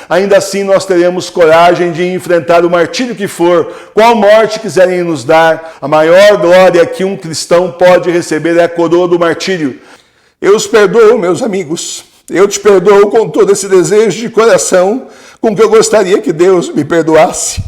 ainda assim nós teremos coragem de enfrentar o martírio que for, qual morte quiserem nos dar. A maior glória que um cristão pode receber é a coroa do martírio. Eu os perdoo, meus amigos. Eu te perdoo com todo esse desejo de coração, com que eu gostaria que Deus me perdoasse.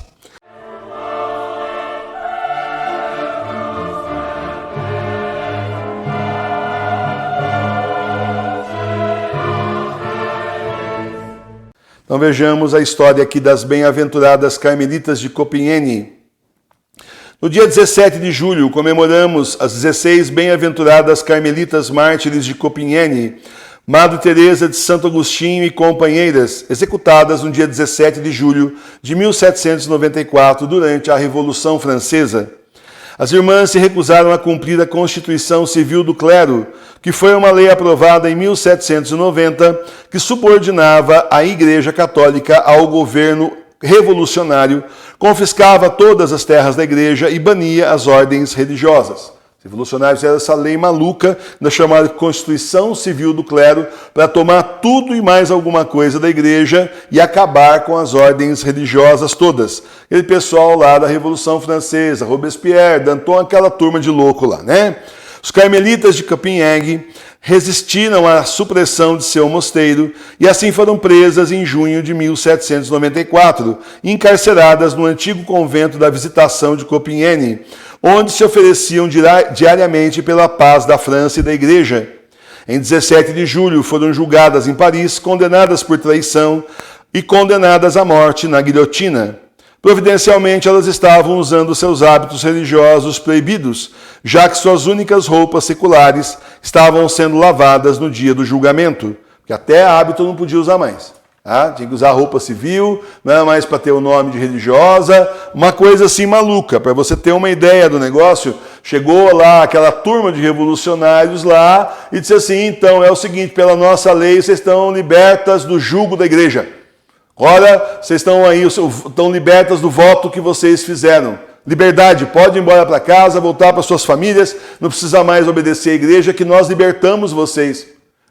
Então vejamos a história aqui das bem-aventuradas carmelitas de Compiègne. No dia 17 de julho, comemoramos as 16 bem-aventuradas carmelitas mártires de Compiègne, Madre Teresa de Santo Agostinho e companheiras, executadas no dia 17 de julho de 1794, durante a Revolução Francesa. As irmãs se recusaram a cumprir a Constituição Civil do Clero, que foi uma lei aprovada em 1790, que subordinava a Igreja Católica ao governo revolucionário, confiscava todas as terras da Igreja e bania as ordens religiosas. Os revolucionários fizeram essa lei maluca, da chamada Constituição Civil do Clero, para tomar tudo e mais alguma coisa da Igreja e acabar com as ordens religiosas todas. Aquele pessoal lá da Revolução Francesa, Robespierre, Danton, aquela turma de louco lá, né? Os carmelitas de Compiègne resistiram à supressão de seu mosteiro e assim foram presas em junho de 1794 e encarceradas no antigo convento da Visitação de Compiègne, onde se ofereciam diariamente pela paz da França e da Igreja. Em 17 de julho foram julgadas em Paris, condenadas por traição e condenadas à morte na guilhotina. Providencialmente, elas estavam usando seus hábitos religiosos proibidos, já que suas únicas roupas seculares estavam sendo lavadas no dia do julgamento, porque até hábito não podia usar mais. Tá? Tinha que usar roupa civil, não era mais para ter o nome de religiosa, uma coisa assim maluca. Para você ter uma ideia do negócio, chegou lá aquela turma de revolucionários lá e disse assim: então é o seguinte, pela nossa lei vocês estão libertas do jugo da igreja. Ora, vocês estão aí, estão libertas do voto que vocês fizeram. Liberdade, pode ir embora para casa, voltar para suas famílias, não precisa mais obedecer à igreja, que nós libertamos vocês.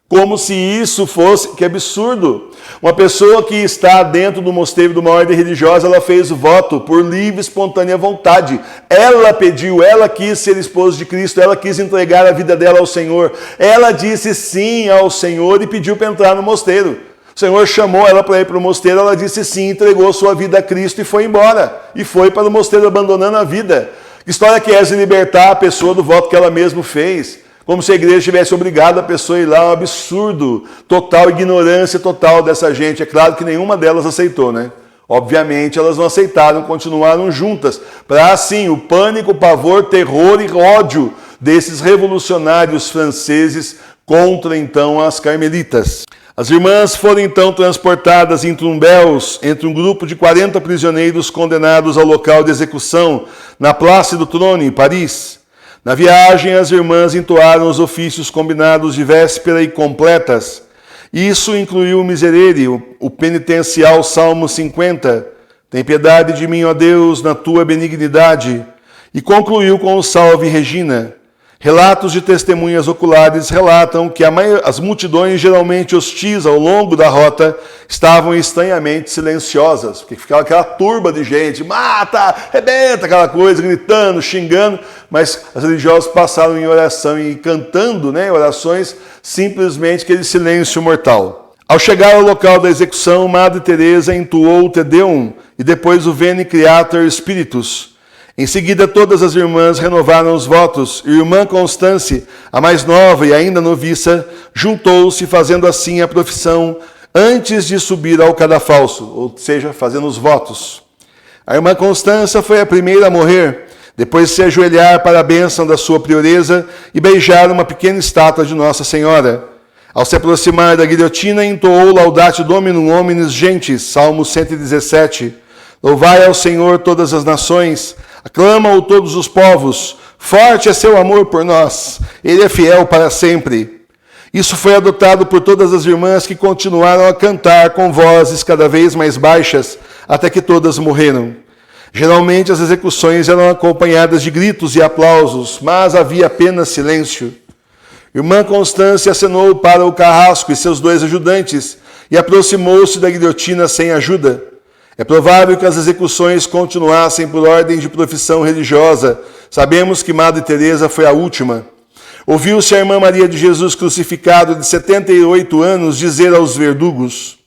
Como se isso fosse, que absurdo. Uma pessoa que está dentro do mosteiro de uma ordem religiosa, ela fez o voto por livre e espontânea vontade. Ela pediu, ela quis ser esposa de Cristo, ela quis entregar a vida dela ao Senhor. Ela disse sim ao Senhor e pediu para entrar no mosteiro. O Senhor chamou ela para ir para o mosteiro, ela disse sim, entregou sua vida a Cristo e foi embora. E foi para o mosteiro abandonando a vida. Que história que é essa de libertar a pessoa do voto que ela mesma fez? Como se a igreja tivesse obrigado a pessoa a ir lá, um absurdo, total ignorância total dessa gente. É claro que nenhuma delas aceitou, né? Obviamente elas não aceitaram, continuaram juntas. Para assim, o pânico, o pavor, terror e ódio desses revolucionários franceses contra então as carmelitas. As irmãs foram então transportadas em Tumbels, entre um grupo de 40 prisioneiros condenados ao local de execução, na Place du Trône, em Paris. Na viagem, as irmãs entoaram os ofícios combinados de véspera e completas. Isso incluiu o Miserere, o penitencial Salmo 50, tem piedade de mim, ó Deus, na tua benignidade, e concluiu com o Salve Regina. Relatos de testemunhas oculares relatam que as multidões geralmente hostis ao longo da rota estavam estranhamente silenciosas, porque ficava aquela turba de gente, mata, arrebenta, aquela coisa, gritando, xingando, mas as religiosas passaram em oração e cantando, né, orações, simplesmente aquele silêncio mortal. Ao chegar ao local da execução, Madre Teresa entoou o Te Deum e depois o Veni Creator Spiritus. Em seguida, todas as irmãs renovaram os votos. Irmã Constance, a mais nova e ainda noviça, juntou-se, fazendo assim a profissão antes de subir ao cadafalso, ou seja, fazendo os votos. A irmã Constança foi a primeira a morrer, depois de se ajoelhar para a bênção da sua prioresa e beijar uma pequena estátua de Nossa Senhora. Ao se aproximar da guilhotina, entoou Laudate Dominum Hominis Gentes, Salmo 117. Louvai ao Senhor todas as nações, aclamam-o todos os povos, forte é seu amor por nós, ele é fiel para sempre. Isso foi adotado por todas as irmãs que continuaram a cantar com vozes cada vez mais baixas, até que todas morreram. Geralmente as execuções eram acompanhadas de gritos e aplausos, mas havia apenas silêncio. Irmã Constância acenou para o carrasco e seus 2 ajudantes, e aproximou-se da guilhotina sem ajuda. É provável que as execuções continuassem por ordem de profissão religiosa. Sabemos que Madre Teresa foi a última. Ouviu-se a irmã Maria de Jesus crucificado, de 78 anos, dizer aos verdugos: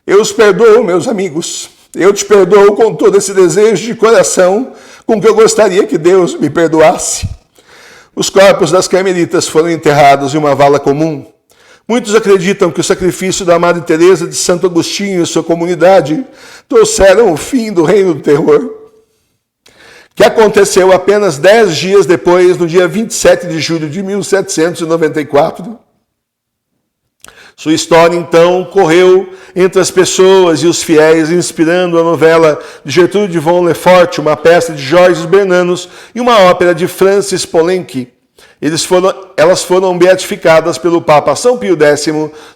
eu os perdoo, meus amigos. Eu te perdoo com todo esse desejo de coração com que eu gostaria que Deus me perdoasse. Os corpos das carmelitas foram enterrados em uma vala comum. Muitos acreditam que o sacrifício da Madre Teresa de Santo Agostinho e sua comunidade trouxeram o fim do reino do terror, que aconteceu apenas 10 dias depois, no dia 27 de julho de 1794. Sua história, então, correu entre as pessoas e os fiéis, inspirando a novela de Gertrude von Lefort, uma peça de Jorge Bernanos e uma ópera de Francis Poulenc. Elas foram beatificadas pelo Papa São Pio X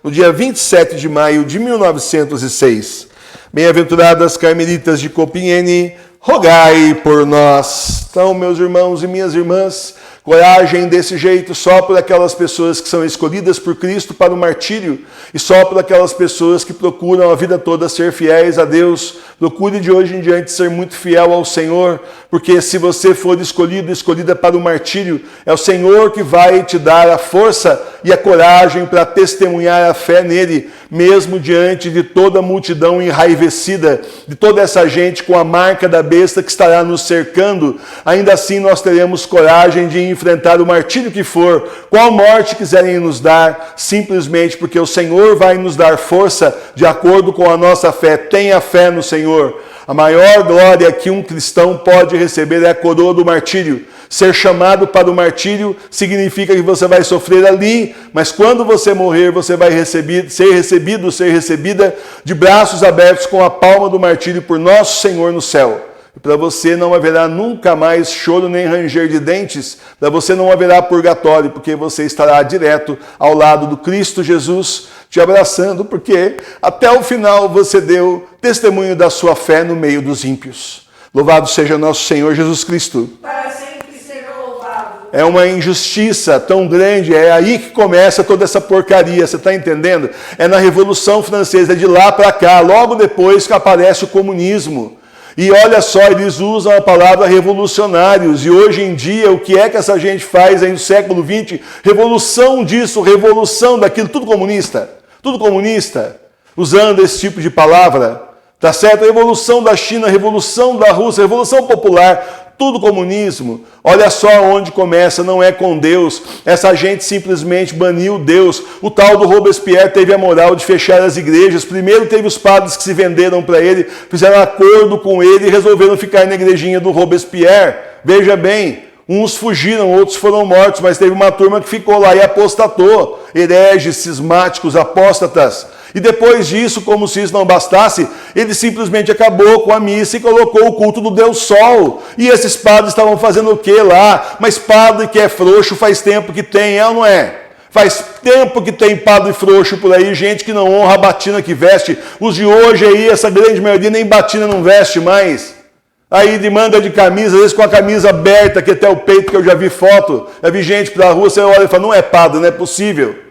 no dia 27 de maio de 1906. Bem-aventuradas Carmelitas de Compiègne, rogai por nós. Então, meus irmãos e minhas irmãs, coragem desse jeito só por aquelas pessoas que são escolhidas por Cristo para o martírio e só por aquelas pessoas que procuram a vida toda ser fiéis a Deus. Procure de hoje em diante ser muito fiel ao Senhor, porque se você for escolhida para o martírio, é o Senhor que vai te dar a força e a coragem para testemunhar a fé nele, mesmo diante de toda a multidão enraivecida, de toda essa gente com a marca da besta que estará nos cercando. Ainda assim nós teremos coragem de enfrentar o martírio que for, qual morte quiserem nos dar, simplesmente porque o Senhor vai nos dar força de acordo com a nossa fé. Tenha fé no Senhor. A maior glória que um cristão pode receber é a coroa do martírio. Ser chamado para o martírio significa que você vai sofrer ali, mas quando você morrer, você vai ser recebida de braços abertos com a palma do martírio por nosso Senhor no céu. E para você não haverá nunca mais choro nem ranger de dentes, para você não haverá purgatório, porque você estará direto ao lado do Cristo Jesus, te abraçando, porque até o final você deu testemunho da sua fé no meio dos ímpios. Louvado seja nosso Senhor Jesus Cristo. Para sempre seja louvado. É uma injustiça tão grande, é aí que começa toda essa porcaria, você está entendendo? É na Revolução Francesa, é de lá para cá, logo depois que aparece o comunismo. E olha só, eles usam a palavra revolucionários, e hoje em dia o que é que essa gente faz aí no século XX? Revolução disso, revolução daquilo, tudo comunista, usando esse tipo de palavra, tá certo? Revolução da China, revolução da Rússia, revolução popular, tudo comunismo. Olha só onde começa, não é com Deus. Essa gente simplesmente baniu Deus. O tal do Robespierre teve a moral de fechar as igrejas. Primeiro teve os padres que se venderam para ele, fizeram acordo com ele e resolveram ficar na igrejinha do Robespierre. Veja bem, uns fugiram, outros foram mortos, mas teve uma turma que ficou lá e apostatou. Hereges, cismáticos, apóstatas. E depois disso, como se isso não bastasse, ele simplesmente acabou com a missa e colocou o culto do Deus Sol. E esses padres estavam fazendo o que lá? Mas padre que é frouxo faz tempo que tem, é ou não é? Faz tempo que tem padre frouxo por aí, gente que não honra a batina que veste. Os de hoje aí, essa grande maioria, nem batina não veste mais. Aí de manga de camisa, às vezes com a camisa aberta, aqui até o peito, que eu já vi foto. Já vi gente pela rua, você olha e fala, não é padre, não é possível.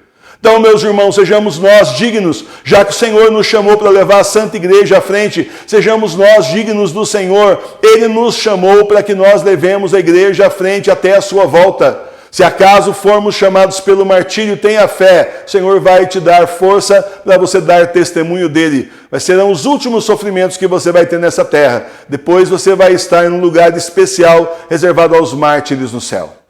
Então, meus irmãos, sejamos nós dignos, já que o Senhor nos chamou para levar a Santa Igreja à frente, sejamos nós dignos do Senhor. Ele nos chamou para que nós levemos a igreja à frente até a sua volta. Se acaso formos chamados pelo martírio, tenha fé, o Senhor vai te dar força para você dar testemunho dele. Mas serão os últimos sofrimentos que você vai ter nessa terra. Depois você vai estar em um lugar especial reservado aos mártires no céu.